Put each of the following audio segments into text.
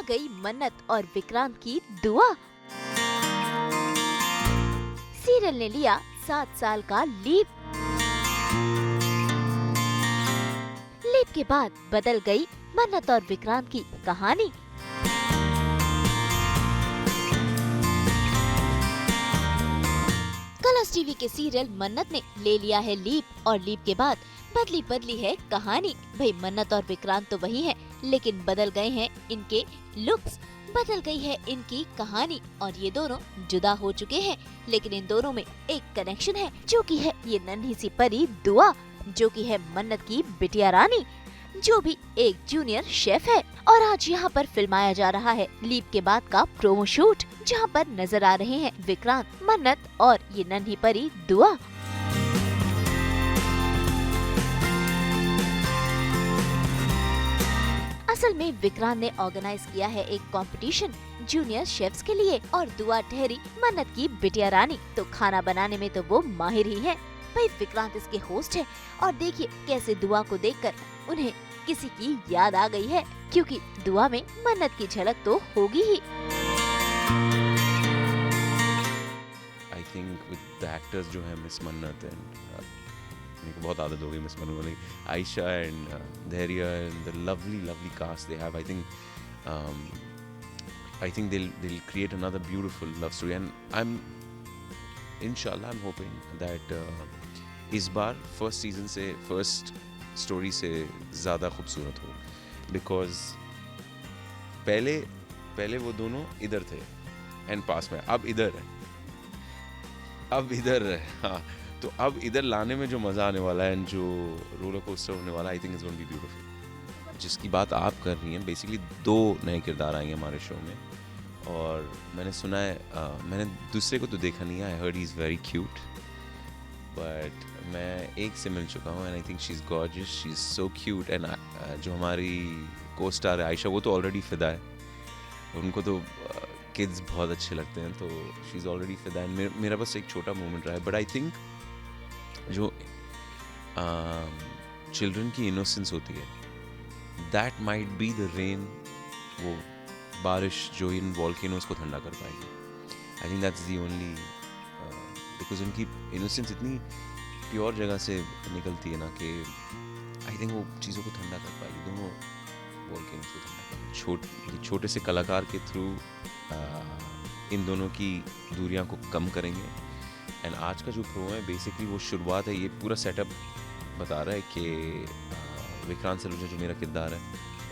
गई मन्नत और विक्रांत की दुआ। सीरियल ने लिया 7 साल का लीप। लीप के बाद बदल गई मन्नत और विक्रांत की कहानी। कलर्स टीवी के सीरियल मन्नत ने ले लिया है लीप और लीप के बाद बदली है कहानी। भाई मन्नत और विक्रांत तो वही हैं, लेकिन बदल गए हैं इनके लुक्स, बदल गई है इनकी कहानी और ये दोनों जुदा हो चुके हैं। लेकिन इन दोनों में एक कनेक्शन है, जो कि है ये नन्ही सी परी दुआ, जो कि है मन्नत की बिटिया रानी, जो भी एक जूनियर शेफ है। और आज यहाँ पर फिल्माया जा रहा है लीप के बाद का प्रोमो शूट, जहाँ पर नजर आ रहे हैं विक्रांत, मन्नत और ये नन्ही परी दुआ। असल में विक्रांत ने ऑर्गेनाइज किया है एक कंपटीशन जूनियर शेफ्स के लिए और दुआ ठहरी मन्नत की बिटिया रानी। तो खाना बनाने में तो वो माहिर ही है। भाई विक्रांत इसके होस्ट है और देखिए कैसे दुआ को देखकर उन्हें किसी की याद आ गई है, क्योंकि दुआ में मन्नत की झलक तो होगी ही। I think with the actors जो है मिस मन्नत एंड मेरे को बहुत आदत हो गई मिस मन्नत वाली, Ayesha and Dhairya and the lovely cast they have. I think they'll create another beautiful love story and I'm hoping that इस बार फर्स्ट सीजन से फर्स्ट स्टोरी से ज़्यादा खूबसूरत हो, बिकॉज पहले वो दोनों इधर थे एंड पास में, अब इधर है। हाँ, तो अब इधर लाने में जो मज़ा आने वाला है एंड जो रोलर कोस्टर होने वाला है, I think it's going to be beautiful. जिसकी बात आप कर रही हैं, बेसिकली 2 नए किरदार आएंगे हमारे शो में और मैंने सुना है, मैंने दूसरे को तो देखा नहीं है, I heard he is very cute, but मैं एक से मिल चुका हूँ and I think she is gorgeous, she is so cute. And जो हमारी को स्टार है आयशा, वो तो ऑलरेडी फिदा है, उनको तो किड्स बहुत अच्छे लगते हैं, तो शी इज़ ऑलरेडी फिदा। एंड मेरा बस एक छोटा मोमेंट रहा है, बट आई थिंक जो चिल्ड्रन की इनोसेंस होती है, that might be the rain, वो बारिश जो इन वॉल्केनोस को ठंडा कर पाएगी। I think that's the only, because उनकी इनोसेंस इतनी प्योर जगह से निकलती है ना कि आई थिंक वो चीज़ों को ठंडा कर पाएगी, दोनों वॉल्केनोस को ठंडा कर। छोटे से कलाकार के थ्रू इन दोनों की दूरियां को कम करेंगे। एंड आज का जो प्रो है बेसिकली वो शुरुआत है, ये पूरा सेटअप बता रहा है कि विक्रांत सलूजा जो मेरा किरदार है,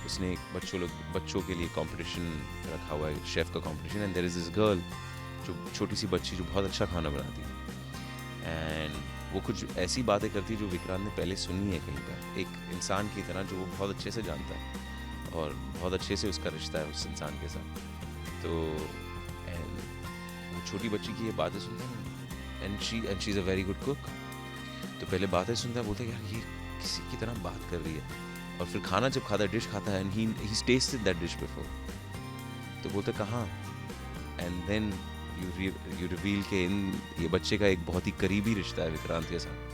उसने एक बच्चों के लिए कंपटीशन रखा हुआ है, शेफ़ का competition, and there is this girl जो छोटी सी बच्ची जो बहुत अच्छा खाना बनाती है एंड वो कुछ ऐसी बातें करती है जो विक्रांत ने पहले सुनी है कहीं पर, एक इंसान की तरह जो वो बहुत अच्छे से जानता है और बहुत अच्छे से उसका रिश्ता है उस इंसान के साथ। तो एंड वो छोटी बच्ची की ये बातें सुनता है and she is a very good cook, तो पहले बातें सुनता है, बोलता है यार ये किसी की तरह बात कर रही है, और फिर खाना जब खाता है, डिश खाता है and he tested that dish before, तो बोलता कहाँ, एंड देन यू रिवील के ये बच्चे का एक बहुत ही करीबी रिश्ता है विक्रांत के साथ।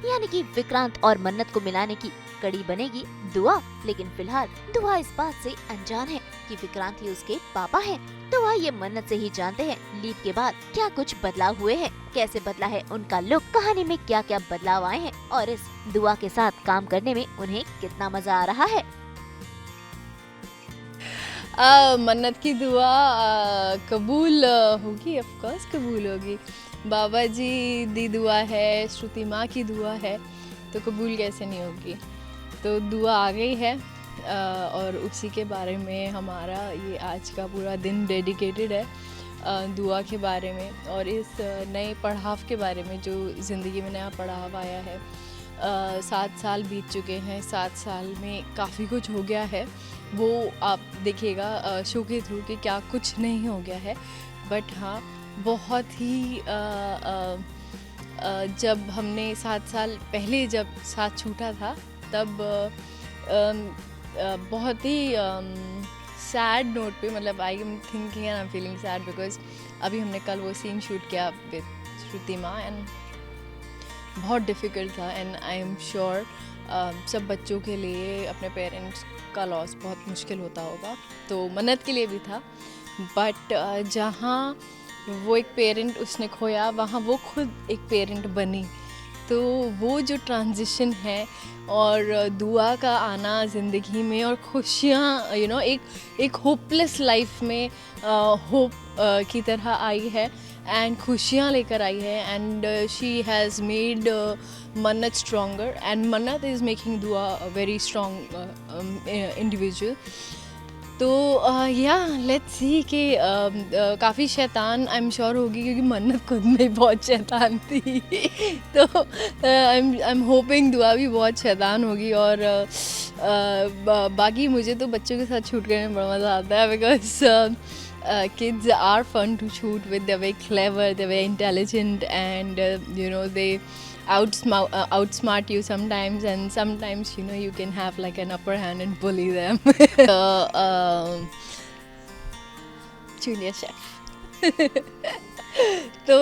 यानी कि विक्रांत और मन्नत को मिलाने की कड़ी बनेगी दुआ। लेकिन फिलहाल दुआ इस बात से अनजान है कि विक्रांत ही उसके पापा हैं। दुआ ये मन्नत से ही जानते हैं लीप के बाद क्या कुछ बदलाव हुए हैं, कैसे बदला है उनका लुक, कहानी में क्या क्या बदलाव आए हैं और इस दुआ के साथ काम करने में उन्हें कितना मजा आ रहा है। मन्नत की दुआ कबूल होगी, ऑफ कोर्स कबूल होगी। बाबा जी दी दुआ है, श्रुति माँ की दुआ है, तो कबूल कैसे नहीं होगी। तो दुआ आ गई है और उसी के बारे में हमारा ये आज का पूरा दिन डेडिकेटेड है, दुआ के बारे में और इस नए पड़ाव के बारे में जो ज़िंदगी में नया पड़ाव आया है। 7 साल बीत चुके हैं, 7 साल में काफ़ी कुछ हो गया है, वो आप देखिएगा शो के थ्रू कि क्या कुछ नहीं हो गया है। बट हाँ, बहुत ही जब हमने 7 साल पहले जब साथ छूटा था तब बहुत ही सैड नोट पे, मतलब I am thinking and I am feeling sad because अभी हमने कल वो सीन शूट किया विद श्रुति माँ एंड बहुत डिफ़िकल्ट था एंड आई एम श्योर सब बच्चों के लिए अपने पेरेंट्स का लॉस बहुत मुश्किल होता होगा, तो मन्नत के लिए भी था। बट जहाँ वो एक पेरेंट उसने खोया, वहाँ वो खुद एक पेरेंट बनी। तो वो जो ट्रांजिशन है और दुआ का आना ज़िंदगी में और खुशियाँ एक होपलेस लाइफ में होप की तरह आई है एंड खुशियाँ लेकर आई है एंड शी हैज़ मेड मन्नत स्ट्रॉन्गर एंड मन्नत इज़ मेकिंग दुआ अ वेरी स्ट्रॉन्ग इंडिविजुअल। तो या लेट्स सी कि काफ़ी शैतान आई एम श्योर होगी, क्योंकि मन्नत खुद में बहुत शैतान थी। तो आई एम होपिंग दुआ भी बहुत शैतान होगी। और बाकी मुझे तो बच्चों के साथ शूट करने में बड़ा मज़ा आता है, because kids are fun to shoot with. They're very clever, they're very intelligent, and they outsmart you sometimes, and sometimes you can have like an upper hand and bully them. Junior chef. तो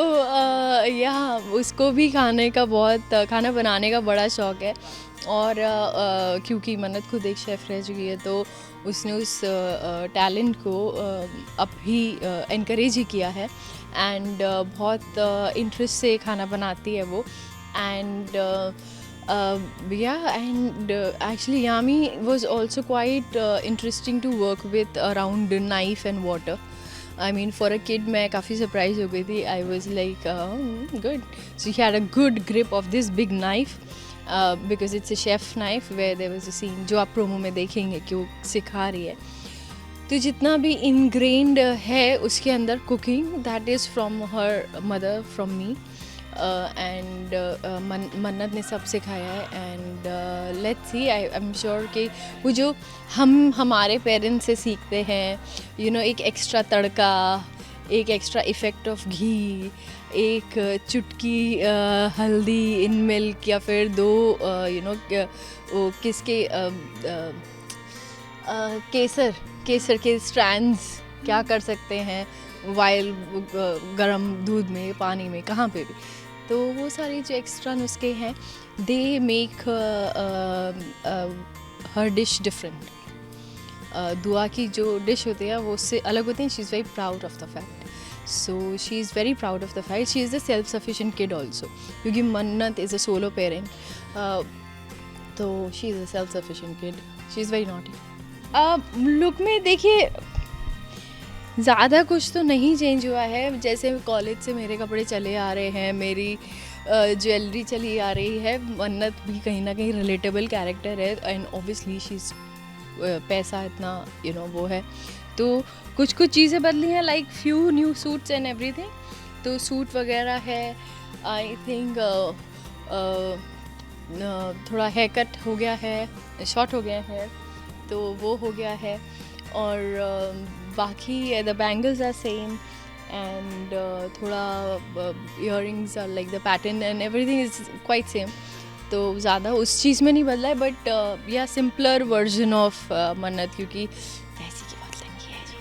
उसको भी खाना बनाने का बड़ा शौक है। और क्योंकि मन्नत खुद एक शेफ़ रह चुकी है, तो उसने उस टैलेंट को अब भी इनकरेज ही किया है एंड बहुत इंटरेस्ट से खाना बनाती है वो। And and actually Yami was also quite interesting to work with around knife and water. I mean, for a kid, मैं काफ़ी सरप्राइज हो गई थी। I was like, good. So he had a good grip of this big knife because it's a chef knife where there was a scene जो आप promo में देखेंगे कि वो सिखा रही है। तो जितना भी ingrained है उसके अंदर cooking, that is from her mother, from me. And मन्नत ने सब सिखाया है and let's see, I am sure कि वो जो हम हमारे पेरेंट्स से सीखते हैं, एक एक्स्ट्रा तड़का, एक एक्स्ट्रा इफ़ेक्ट ऑफ घी, एक चुटकी हल्दी इन मिल्क, या फिर दो वो किसके केसर के स्ट्रैंड्स क्या कर सकते हैं वाइल गरम दूध में, पानी में, कहाँ पे भी। तो वो सारी जो एक्स्ट्रा नुस्खे हैं, they make her dish different. दुआ की जो डिश होती है वो उससे अलग होती है। She is very proud of the fact, so she is very proud of the fact. She is the self sufficient kid also, क्योंकि मन्नत इज़ अ सोलो पेरेंट, तो she is a self sufficient kid. She is very naughty. Look में देखिए ज़्यादा कुछ तो नहीं change हुआ है। जैसे कॉलेज से मेरे कपड़े चले आ रहे हैं, मेरी ज्वेलरी चली आ रही है, मन्नत भी कहीं ना कहीं रिलेटेबल कैरेक्टर है एंड ऑब्वियसली शी इज़ पैसा इतना वो है, तो कुछ चीज़ें बदली हैं, like few new suits and everything. तो सूट वगैरह है, आई थिंक थोड़ा हेयर कट हो गया है, शॉर्ट हो गया है, तो वो हो गया है। और बाकी the bangles are same and थोड़ा earrings are like the pattern and everything is quite same. तो ज़्यादा उस चीज़ में नहीं बदला है, बट या सिंपलर वर्जन ऑफ मन्नत, क्योंकि वैसे की बहुत लंबी है जी,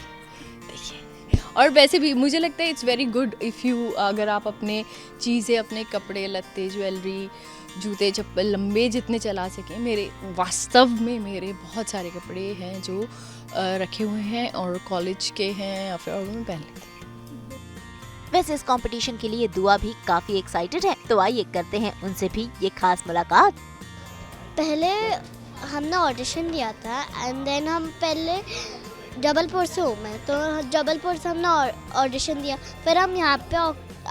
देखिए। और वैसे भी मुझे लगता है it's very good if you, अगर आप अपने चीज़ें, अपने कपड़े लत्ते, ज्वेलरी, जूते चप्पल लंबे जितने चला सकें। मेरे वास्तव में मेरे बहुत सारे कपड़े हैं जो रखे हुए हैं और कॉलेज के हैं या फिर और मैं पहन लेती हूँ। वैसे इस कंपटीशन के लिए दुआ भी काफी एक्साइटेड है, तो आइए करते हैं उनसे भी ये खास मुलाकात। पहले हमने ऑडिशन दिया था एंड देन हम पहले जबलपुर से हूँ मैं, तो जबलपुर से हमने ऑडिशन दिया, फिर हम यहाँ पे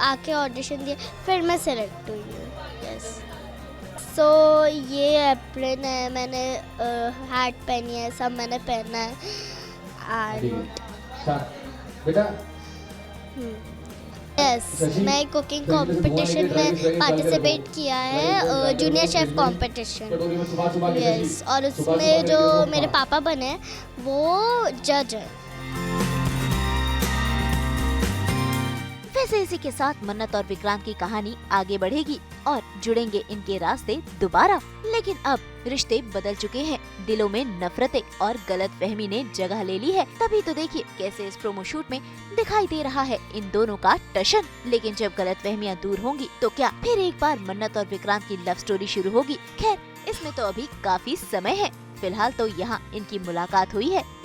आके ऑडिशन दिया, फिर मैं सेलेक्ट हुई हूँ। यस, सो ये एप्रिन है, मैंने हैट पहनी है, सब मैंने पहना है। यस, मैं कुकिंग कंपटीशन में पार्टिसिपेट किया है, जूनियर शेफ कंपटीशन। यस, और उसमें जो मेरे पापा बने वो जज है। वैसे इसी के साथ मन्नत और विक्रांत की कहानी आगे बढ़ेगी और जुड़ेंगे इनके रास्ते दोबारा। लेकिन अब रिश्ते बदल चुके हैं, दिलों में नफरतें और गलतफहमी ने जगह ले ली है। तभी तो देखिए कैसे इस प्रोमो शूट में दिखाई दे रहा है इन दोनों का टशन। लेकिन जब गलतफहमियां दूर होंगी तो क्या फिर एक बार मन्नत और विक्रांत की लव स्टोरी शुरू होगी? खैर, इसमें तो अभी काफी समय है। फिलहाल तो यहाँ इनकी मुलाकात हुई है।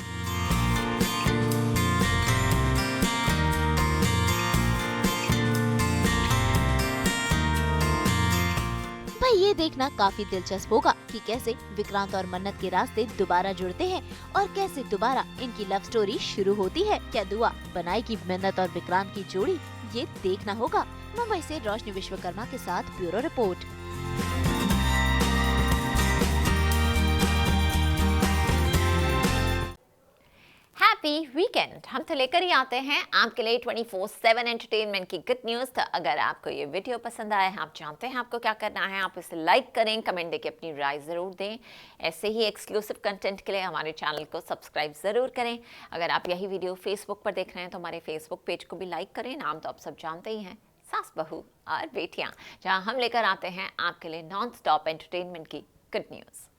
भाई ये देखना काफी दिलचस्प होगा कि कैसे विक्रांत और मन्नत के रास्ते दोबारा जुड़ते हैं और कैसे दोबारा इनकी लव स्टोरी शुरू होती है। क्या दुआ बनाएगी मन्नत और विक्रांत की जोड़ी? ये देखना होगा। मुंबई से रोशनी विश्वकर्मा के साथ ब्यूरो रिपोर्ट। हैप्पी वीकेंड हम तो लेकर ही आते हैं आपके लिए 24/7 एंटरटेनमेंट की गुड न्यूज़। तो अगर आपको ये वीडियो पसंद आया है, आप जानते हैं आपको क्या करना है, आप इसे लाइक करें, कमेंट देके अपनी राय ज़रूर दें। ऐसे ही एक्सक्लूसिव कंटेंट के लिए हमारे चैनल को सब्सक्राइब ज़रूर करें। अगर आप यही वीडियो फेसबुक पर देख रहे हैं तो हमारे फेसबुक पेज को भी लाइक करें। नाम तो आप सब जानते ही हैं, सास बहू और बेटियाँ, जहाँ हम लेकर आते हैं आपके लिए नॉन स्टॉप एंटरटेनमेंट की गुड न्यूज़।